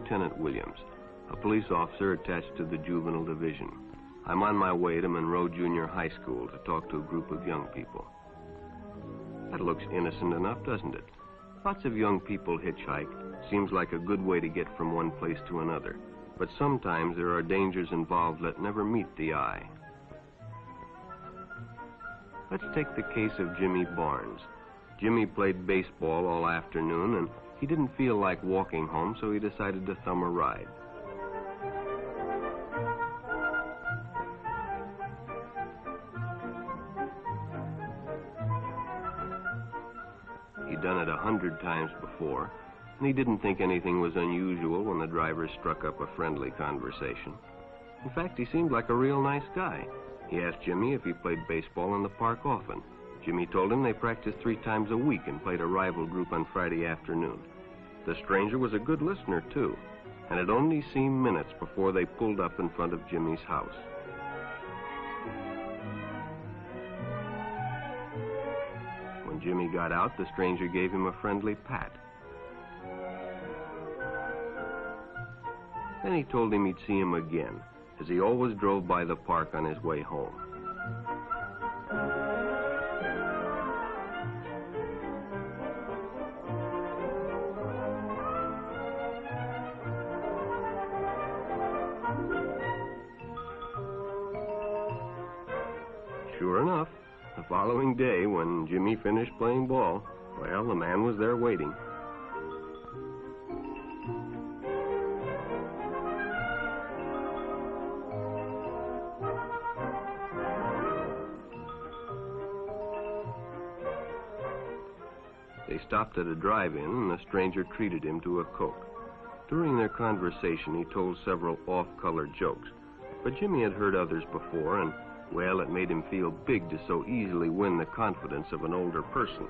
Lieutenant Williams, a police officer attached to the Juvenile Division. I'm on my way to Monroe Junior High School to talk to a group of young people. That looks innocent enough, doesn't it? Lots of young people hitchhike. Seems like a good way to get from one place to another. But sometimes there are dangers involved that never meet the eye. Let's take the case of Jimmy Barnes. Jimmy played baseball all afternoon, and he didn't feel like walking home, so he decided to thumb a ride. He'd done it 100 times before, and he didn't think anything was unusual when the driver struck up a friendly conversation. In fact, he seemed like a real nice guy. He asked Jimmy if he played baseball in the park often. Jimmy told him they practiced 3 times a week and played a rival group on Friday afternoon. The stranger was a good listener, too, and it only seemed minutes before they pulled up in front of Jimmy's house. When Jimmy got out, the stranger gave him a friendly pat. Then he told him he'd see him again, as he always drove by the park on his way home. Sure enough, the following day, when Jimmy finished playing ball, well, the man was there waiting. They stopped at a drive-in, and the stranger treated him to a Coke. During their conversation, he told several off-color jokes, but Jimmy had heard others before, and, well, it made him feel big to so easily win the confidence of an older person.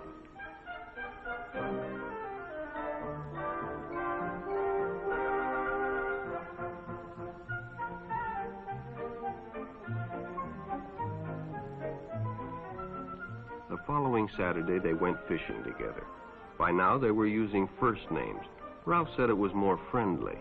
The following Saturday, they went fishing together. By now, they were using first names. Ralph said it was more friendly.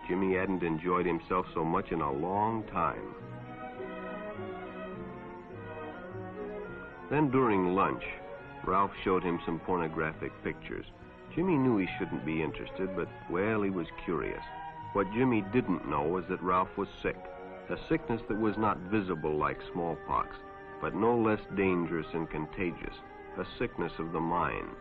Jimmy hadn't enjoyed himself so much in a long time. Then during lunch, Ralph showed him some pornographic pictures. Jimmy knew he shouldn't be interested, but, well, he was curious. What Jimmy didn't know was that Ralph was sick, a sickness that was not visible like smallpox, but no less dangerous and contagious, a sickness of the mind.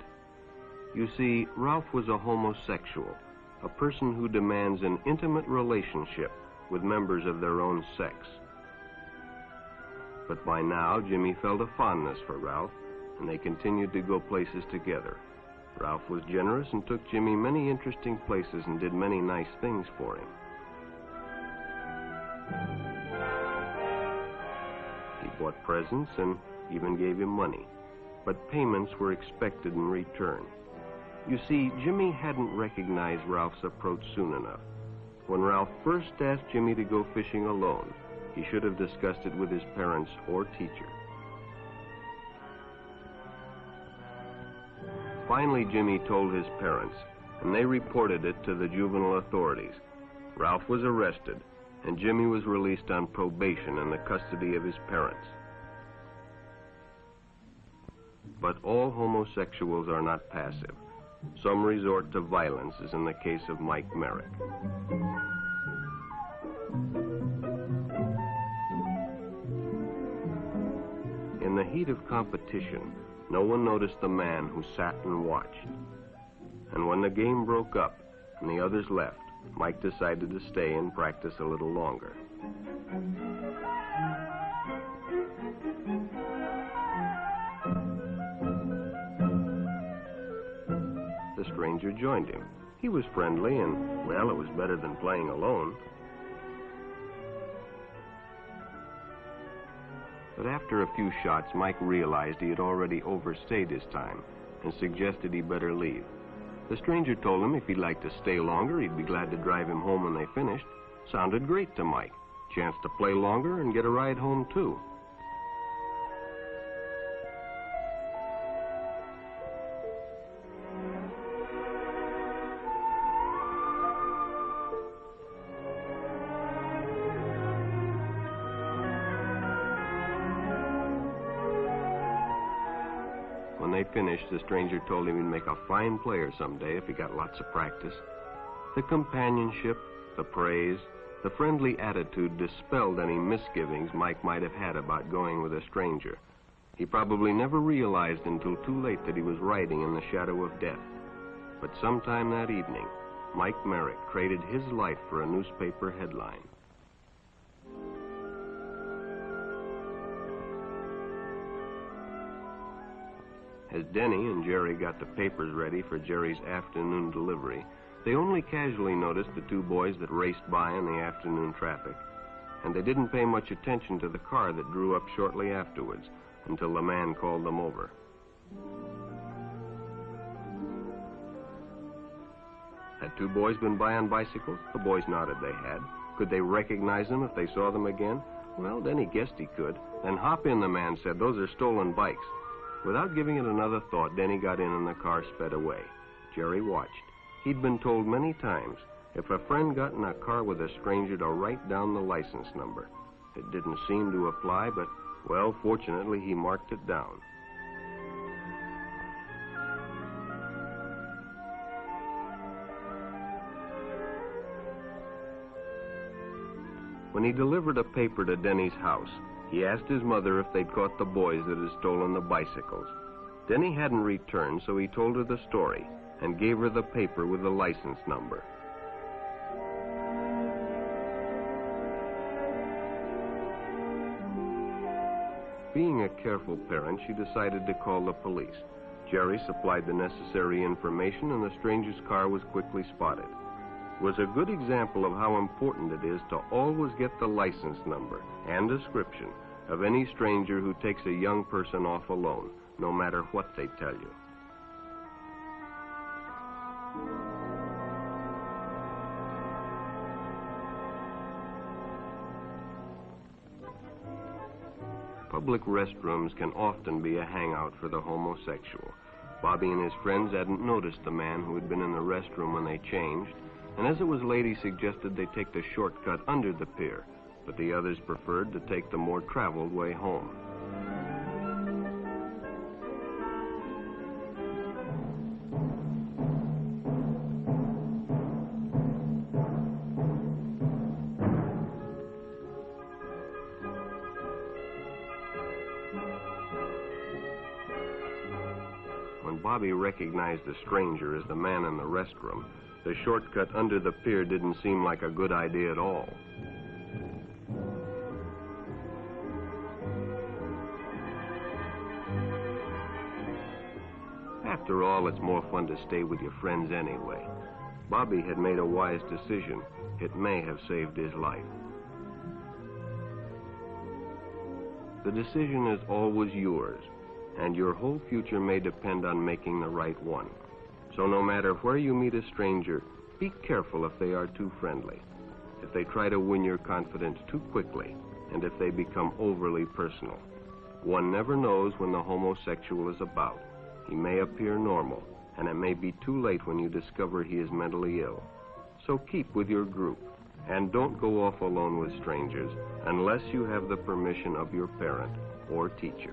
You see, Ralph was a homosexual, a person who demands an intimate relationship with members of their own sex. But by now, Jimmy felt a fondness for Ralph, and they continued to go places together. Ralph was generous and took Jimmy many interesting places and did many nice things for him. He bought presents and even gave him money, but payments were expected in return. You see, Jimmy hadn't recognized Ralph's approach soon enough. When Ralph first asked Jimmy to go fishing alone, he should have discussed it with his parents or teacher. Finally, Jimmy told his parents, and they reported it to the juvenile authorities. Ralph was arrested, and Jimmy was released on probation in the custody of his parents. But all homosexuals are not passive. Some resort to violence, as in the case of Mike Merrick. In the heat of competition, no one noticed the man who sat and watched. And when the game broke up and the others left, Mike decided to stay and practice a little longer. The stranger joined him. He was friendly and, well, it was better than playing alone. But after a few shots, Mike realized he had already overstayed his time and suggested he better leave. The stranger told him if he'd like to stay longer, he'd be glad to drive him home when they finished. Sounded great to Mike. Chance to play longer and get a ride home, too. when they finished, the stranger told him he'd make a fine player someday if he got lots of practice. The companionship, the praise, the friendly attitude dispelled any misgivings Mike might have had about going with a stranger. He probably never realized until too late that he was riding in the shadow of death. But sometime that evening, Mike Merrick traded his life for a newspaper headline. As Denny and Jerry got the papers ready for Jerry's afternoon delivery, they only casually noticed the two boys that raced by in the afternoon traffic, and they didn't pay much attention to the car that drew up shortly afterwards until the man called them over. Had two boys been by on bicycles? The boys nodded they had. Could they recognize them if they saw them again? Well, Denny guessed he could. Then hop in, the man said. Those are stolen bikes. Without giving it another thought, Denny got in and the car sped away. Jerry watched. He'd been told many times, if a friend got in a car with a stranger, to write down the license number. It didn't seem to apply, but, well, fortunately, he marked it down. When he delivered a paper to Denny's house, he asked his mother if they'd caught the boys that had stolen the bicycles. Denny hadn't returned, so he told her the story and gave her the paper with the license number. Being a careful parent, she decided to call the police. Jerry supplied the necessary information, and the stranger's car was quickly spotted. It was a good example of how important it is to always get the license number and description of any stranger who takes a young person off alone, no matter what they tell you. Public restrooms can often be a hangout for the homosexual. Bobby and his friends hadn't noticed the man who had been in the restroom when they changed, and as it was late, he suggested they take the shortcut under the pier, but the others preferred to take the more traveled way home. When Bobby recognized the stranger as the man in the restroom, the shortcut under the pier didn't seem like a good idea at all. After all, it's more fun to stay with your friends anyway. Bobby had made a wise decision. It may have saved his life. The decision is always yours, and your whole future may depend on making the right one. So no matter where you meet a stranger, be careful if they are too friendly, if they try to win your confidence too quickly, and if they become overly personal. One never knows when the homosexual is about. He may appear normal, and it may be too late when you discover he is mentally ill. So keep with your group, and don't go off alone with strangers unless you have the permission of your parent or teacher.